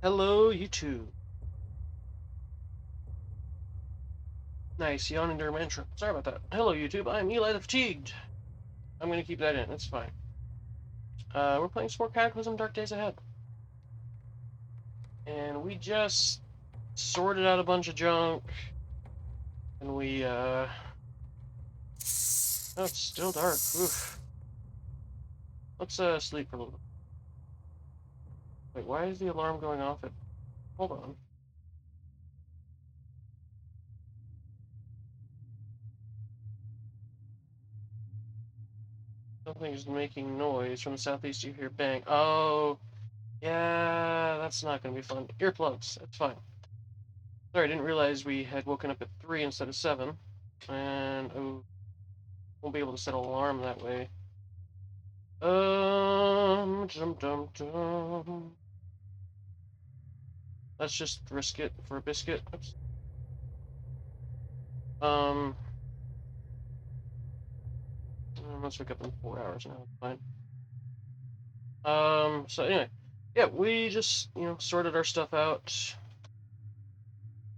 Hello, YouTube. Nice, yawning during my intro. Sorry about that. Hello, YouTube. I'm Eli the Fatigued. I'm gonna keep that in. It's fine. We're playing some more Cataclysm Dark Days Ahead. And we just sorted out a bunch of junk. And we, Oh, it's still dark. Oof. Let's, sleep for a little bit. Wait, why is the alarm going off at... Hold on. Something's making noise. From the southeast, you hear bang. Oh, yeah, that's not gonna be fun. Earplugs. That's fine. Sorry, I didn't realize we had woken up at 3 instead of 7. And, oh, won't be able to set an alarm that way. Dum dum dum. Let's just risk it for a biscuit. Oops. Let's wake up in 4 hours now. Fine. So anyway, yeah, we just, sorted our stuff out.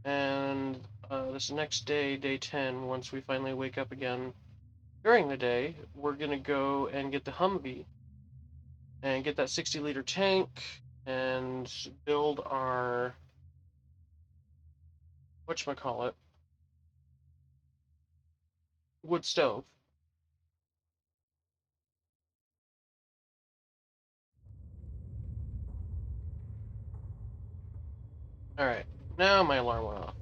And, this next day, day 10, once we finally wake up again during the day, we're gonna go and get the Humvee and get that 60-liter tank and build our whatchamacallit wood stove. Alright, now my alarm went off.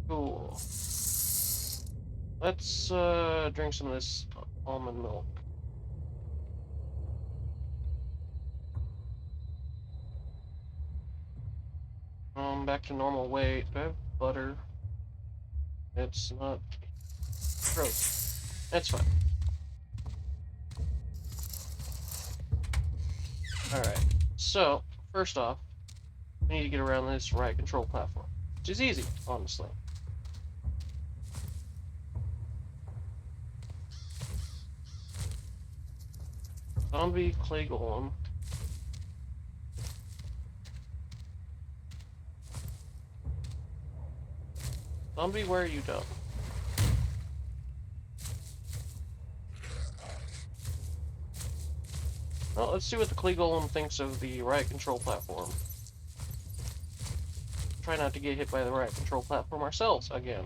Cool. Let's drink some of this almond milk. Back to normal weight. Do I have butter? It's not gross. It's fine. Alright, so, first off, we need to get around this right control platform. Which is easy, honestly. Zombie clay golem. Zombie, where are you dumb? Well, let's see what the clay golem thinks of the riot control platform. Try not to get hit by the riot control platform ourselves again.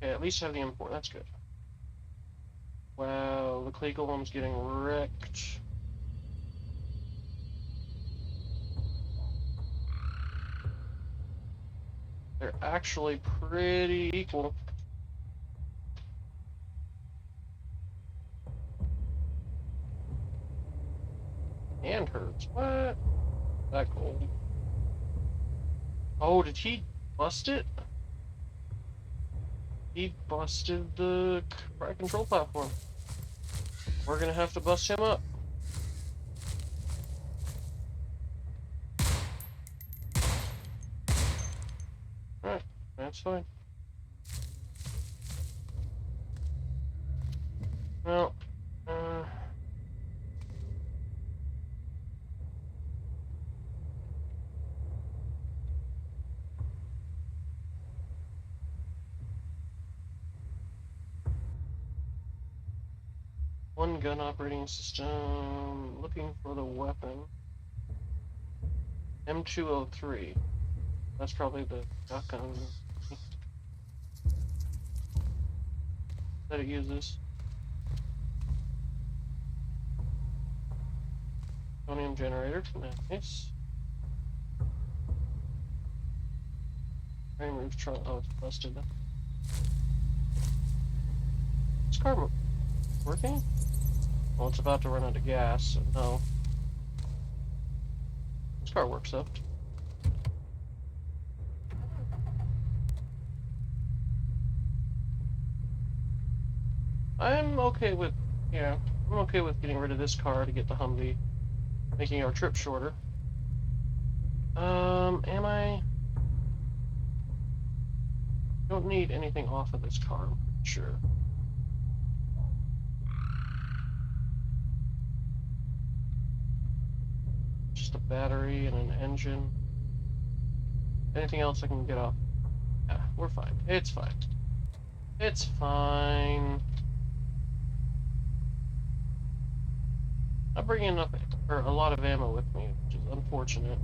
Okay, at least have the import. That's good. Wow, the clay golem's getting wrecked. They're actually pretty equal. And hurts. What? That gold. Oh, did he bust it? He busted the riot control platform. We're gonna have to bust him up. Alright, that's fine. Well, one gun operating system, looking for the weapon. M203. That's probably the shotgun that it uses. Plutonium generator, nice. Frame roof trunk, oh, it's busted. Is this car working? Well, it's about to run out of gas, so no. This car works though. I'm okay with, I'm okay with getting rid of this car to get the Humvee, making our trip shorter. Am I? Don't need anything off of this car, I'm pretty sure. Just a battery and an engine. Anything else I can get off? Yeah, we're fine. It's fine. It's fine. I'm bringing enough, or a lot of ammo with me, which is unfortunate.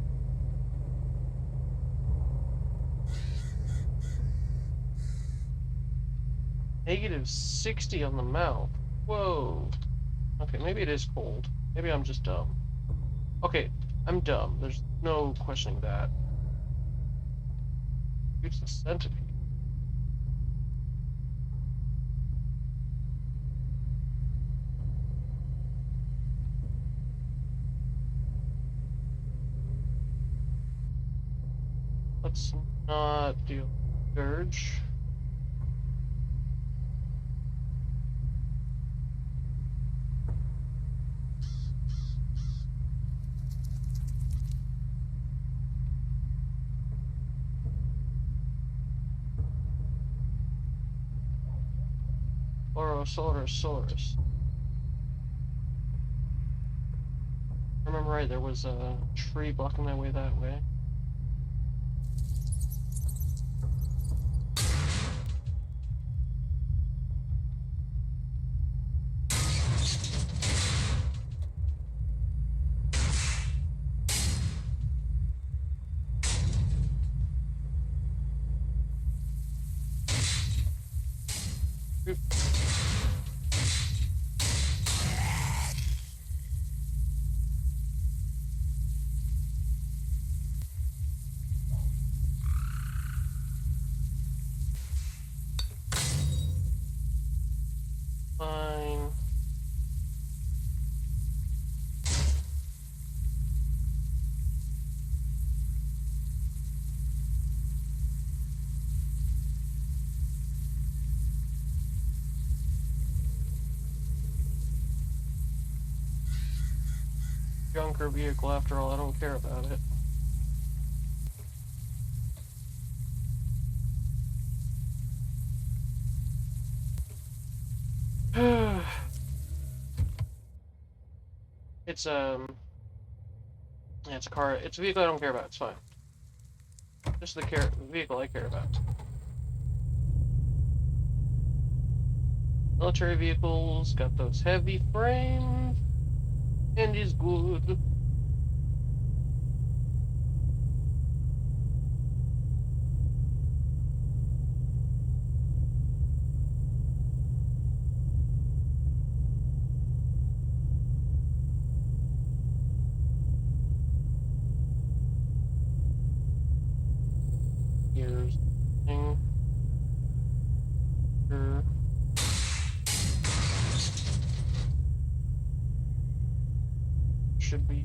-60 on the mouth. Whoa. Okay, maybe it is cold. Maybe I'm just dumb. Okay, I'm dumb. There's no questioning that. It's the centipede. Let's not deal with Dirge. Orosaurus. Remember right, there was a tree blocking my way that way. Oop. Fine. Junker vehicle after all, I don't care about it. It's yeah, it's a car. It's a vehicle I don't care about. It's fine. Just the vehicle I care about. Military vehicles got those heavy frames, and is good. Here's thing. Sure. Should be.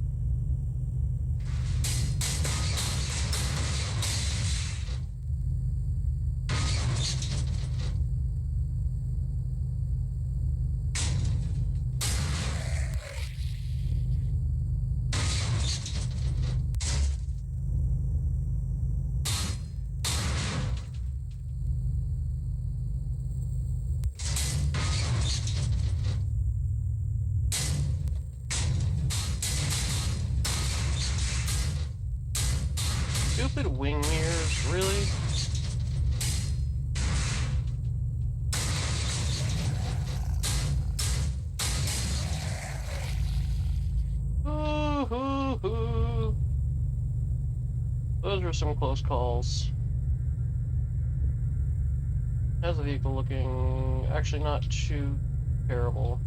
Stupid wing mirrors, really? Ooh, hoo, hoo. Those were some close calls. How's the vehicle looking? Actually, not too terrible.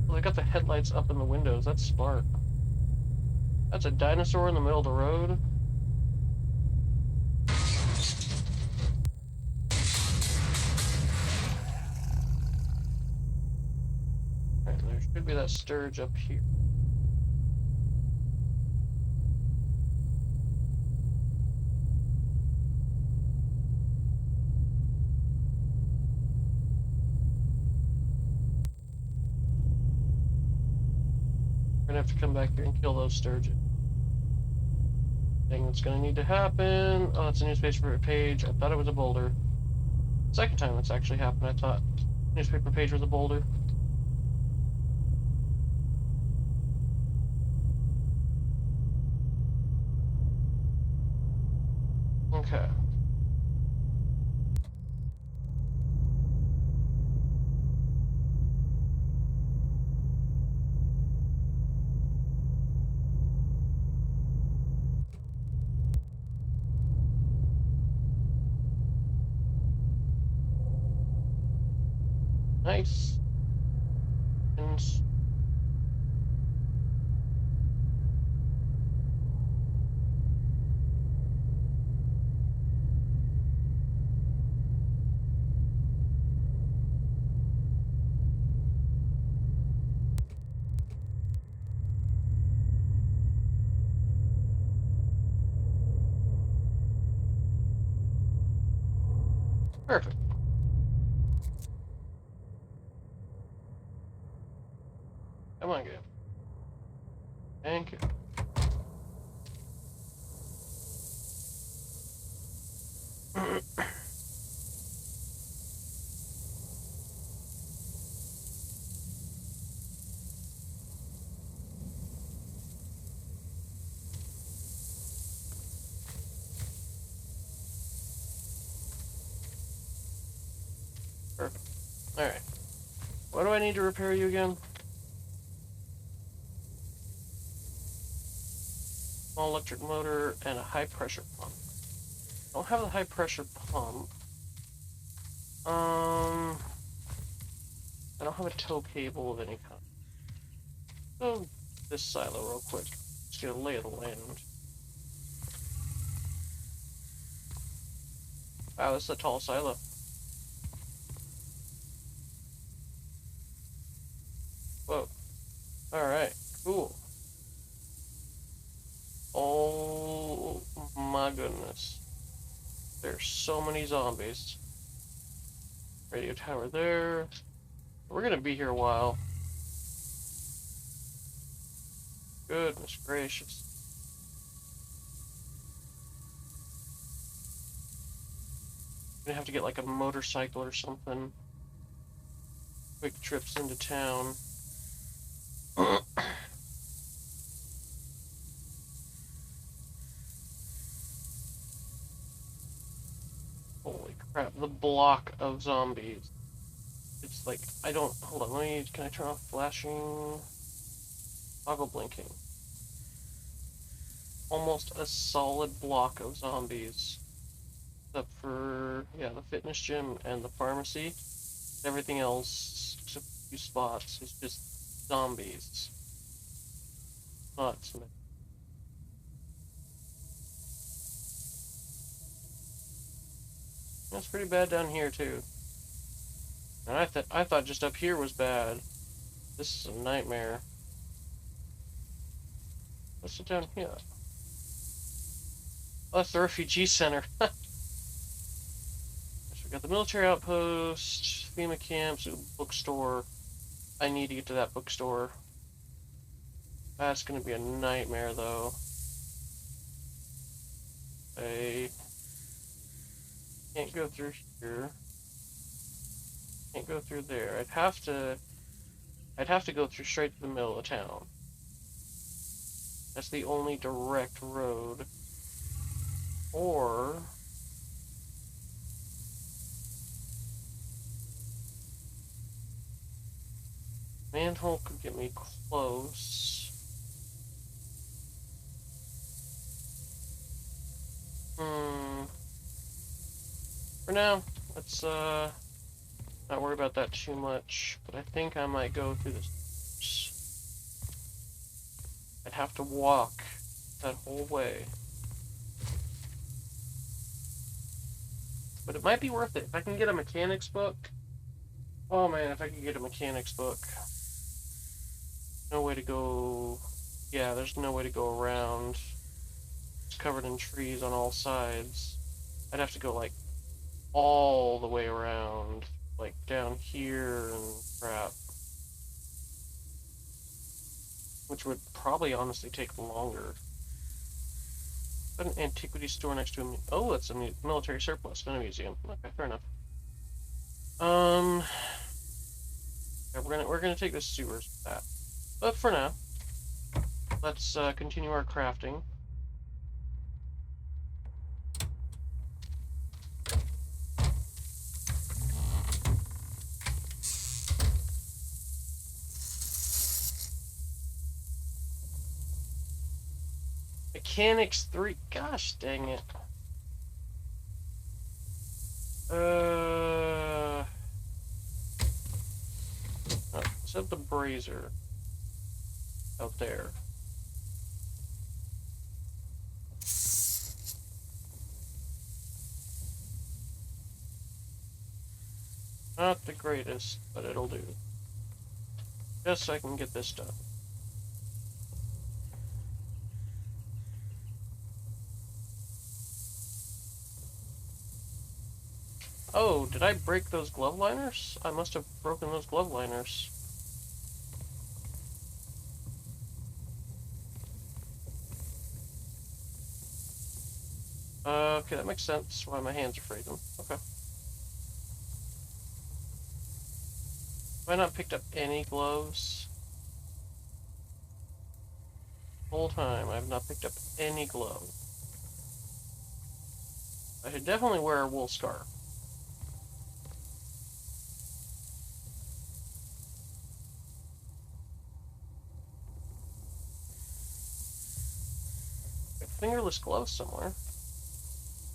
Well, they got the headlights up in the windows. That's smart. That's a dinosaur in the middle of the road. Alright, there should be that Sturge up here. We're gonna have to come back here and kill those sturgeon. Thing that's gonna need to happen. Oh, that's a newspaper page. I thought it was a boulder. Second time that's actually happened, I thought newspaper page was a boulder. Okay. Nice. And perfect. Come on, good. Thank you. Perfect. Alright. What do I need to repair you again? Small electric motor and a high pressure pump. I don't have the high pressure pump. I don't have a tow cable of any kind. So this silo real quick. Just get a lay of the land. Wow, this is a tall silo. Whoa. Alright, cool. Oh my goodness. There's so many zombies. Radio tower there. We're gonna be here a while. Goodness gracious. Gonna have to get like a motorcycle or something. Quick trips into town. Holy crap, the block of zombies. It's like, I don't, hold on, can I turn off flashing? Toggle blinking. Almost a solid block of zombies. Except for, yeah, the fitness gym and the pharmacy. Everything else, except a few spots, is just zombies. Nuts, man. That's pretty bad down here too. And I thought just up here was bad. This is a nightmare. What's it down here? Oh, that's the refugee center. So we got the military outpost, FEMA camps, bookstore. I need to get to that bookstore. That's gonna be a nightmare though. I can't go through here. Can't go through there. I'd have to go through straight to the middle of town. That's the only direct road. Or manhole could get me close. For now, let's not worry about that too much. But I think I might go through this. I'd have to walk that whole way. But it might be worth it. If I can get a mechanics book. Oh man, if I could get a mechanics book. No way to go. Yeah, there's no way to go around. It's covered in trees on all sides. I'd have to go like all the way around. Like down here and crap. which would probably honestly take longer. An antiquity store next to a... Oh, that's a military surplus, not a museum. Okay, fair enough. Yeah, we're gonna take the sewers with that. But for now, let's continue our crafting. Mechanics 3. Gosh dang it. Set the brazier out there. Not the greatest, but it'll do. Just so I can get this done. Oh, did I break those glove liners? I must have broken those glove liners. Okay, that makes sense why my hands are freezing. Okay. Have I not picked up any gloves? The whole time, I've not picked up any gloves. I should definitely wear a wool scarf. Fingerless gloves somewhere.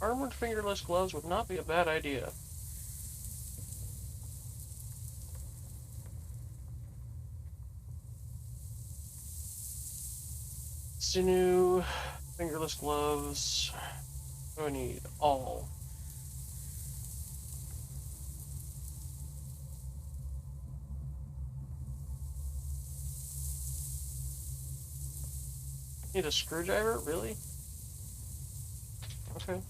Armored fingerless gloves would not be a bad idea. Sinew, fingerless gloves. What do I need? All. Need a screwdriver? Really? Okay.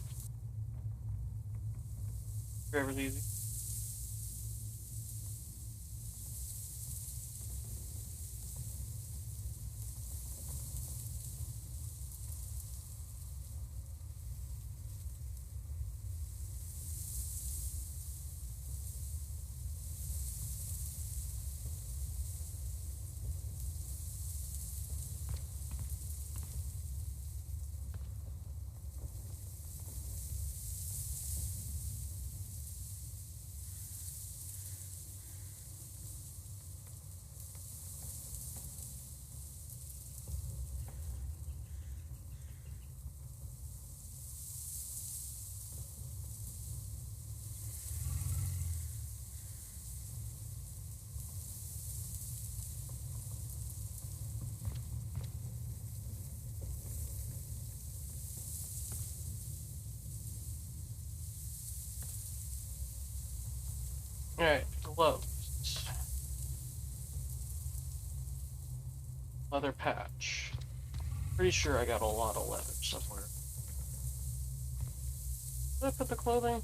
Screwdriver's easy. Alright, gloves. Leather patch. Pretty sure I got a lot of leather somewhere. Did I put the clothing?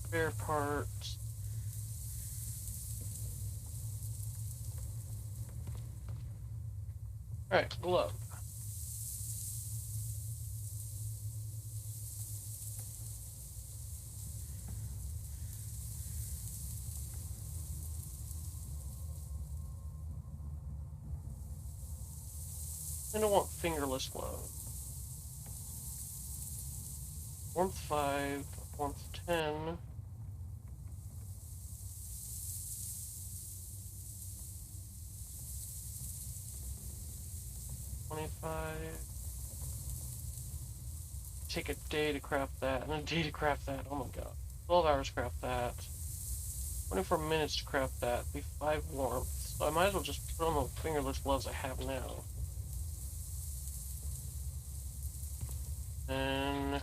Spare parts. Alright, glove. I don't want fingerless gloves. Warmth 5, warmth 10. Take a day to craft that, and a day to craft that. Oh my god. 12 hours to craft that. 24 minutes to craft that. Be 5 warmth. So I might as well just put on the fingerless gloves I have now. And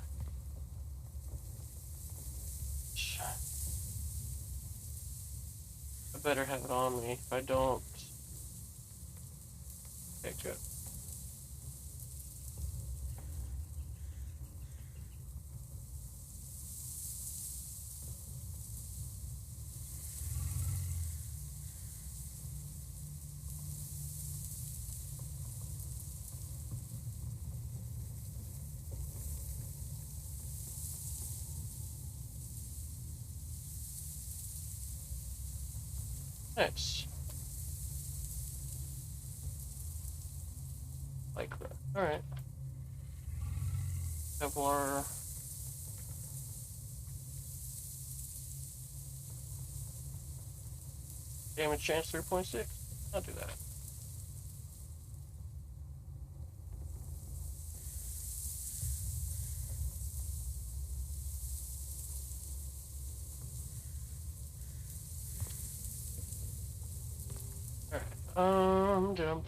I better have it on me. If I don't... Okay, good. Nice. Like that. Alright. Kevlar. Damage chance 3.6. I'll do that. Alright. Dum.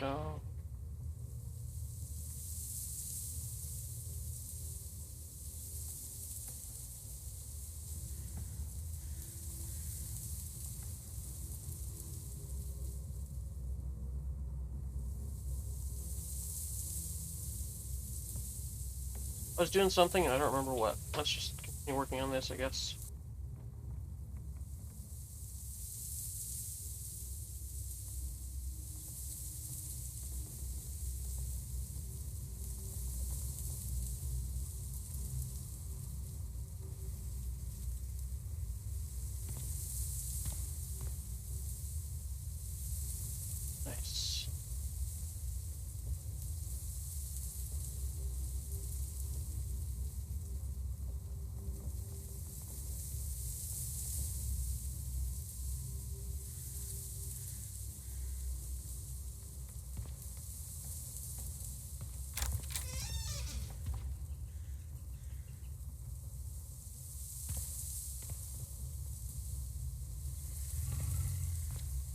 I was doing something and I don't remember what. Let's just continue working on this, I guess. Nice.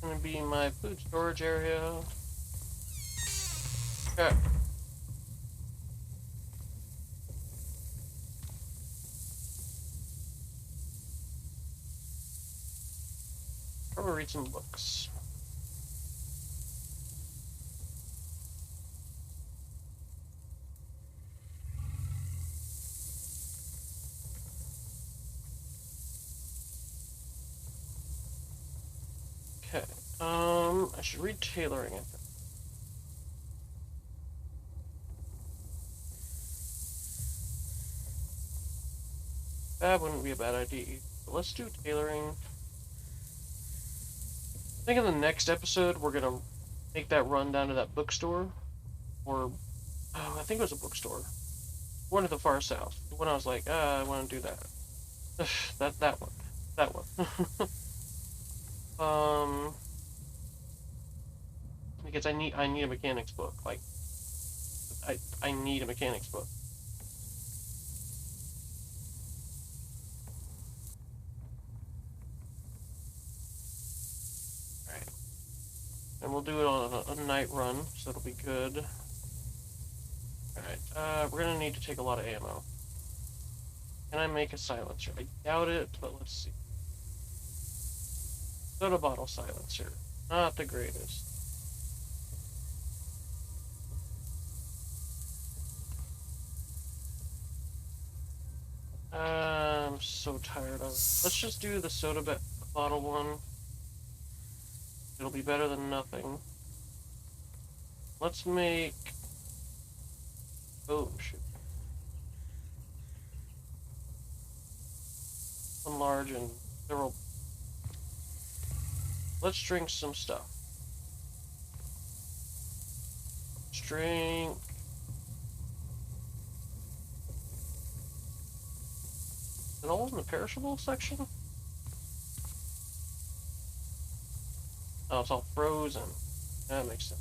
Gonna be my food storage area. Okay. Probably read some books. Okay. I should read tailoring it. That wouldn't be a bad idea either. But let's do tailoring. I think in the next episode we're gonna make that run down to that bookstore. Or I think it was a bookstore. One to the far south. When I was like, I wanna do that. that one. That one. Because I need a mechanics book. Like I need a mechanics book. Alright. And we'll do it on a night run, so it'll be good. Alright, we're gonna need to take a lot of ammo. Can I make a silencer? I doubt it, but let's see. Soda bottle silencer. Not the greatest. I'm so tired of it. Let's just do the soda bottle one. It'll be better than nothing. Let's make... Oh, shoot. One large and several... Let's drink some stuff. Let's drink... Is it all in the perishable section? Oh, it's all frozen. That makes sense.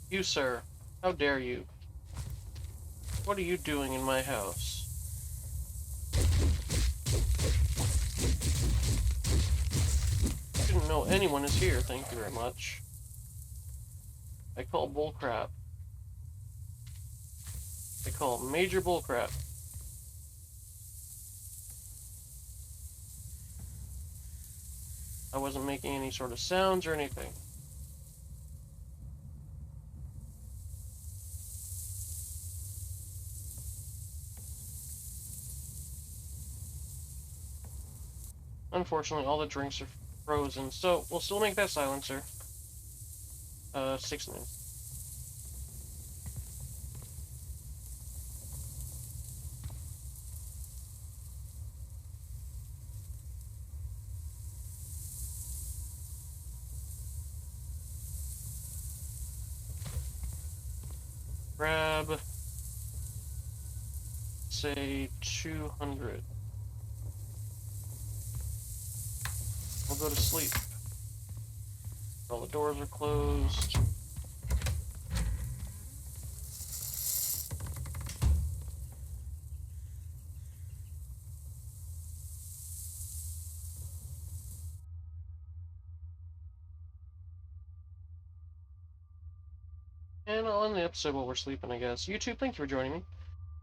You, sir. How dare you? What are you doing in my house? I didn't know anyone is here, thank you very much. I call bullcrap. I call major bullcrap. I wasn't making any sort of sounds or anything. Unfortunately, all the drinks are frozen. So we'll still make that silencer. 6 minutes. Grab, say, 200. We'll go to sleep. All the doors are closed. And I'll end the episode while we're sleeping, I guess. YouTube, thank you for joining me.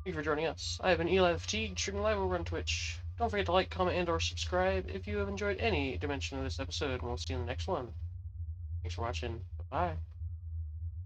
Thank you for joining us. I have been Eli the Fatigue, streaming live over on Twitch. Don't forget to like, comment, and/or subscribe if you have enjoyed any dimension of this episode, and we'll see you in the next one. Thanks for watching. Bye-bye.